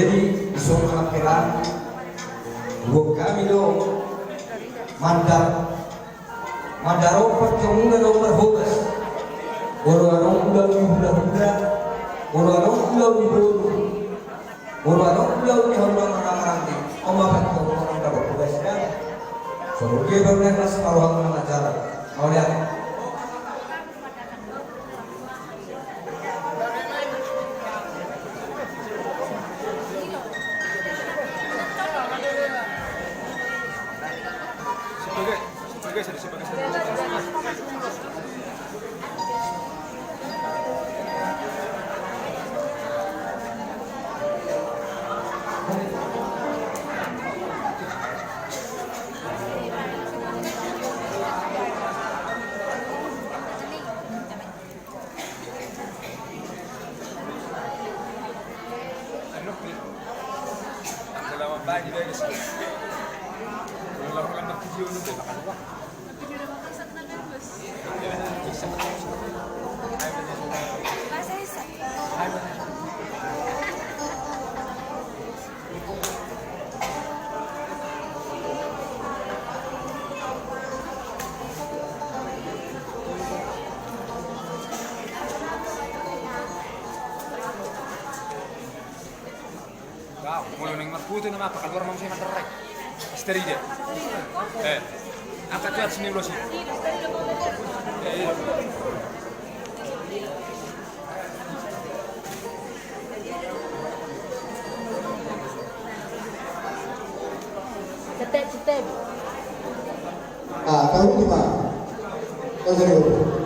Jadi isong akhiran buat kami dong mandaro pertemuan nomor hogas orang ulang di hula-hula orang ulang di bulu orang ulang di orang-orang omakan kau orang dapat hogasnya so dia benar kelas paruang mengajar mau lihat Mulai neng merputu nama apa kalau orang masih materai istri dia angkat lihat sini lo sih cetek Ah, tahu di mana? Tahu dari mana?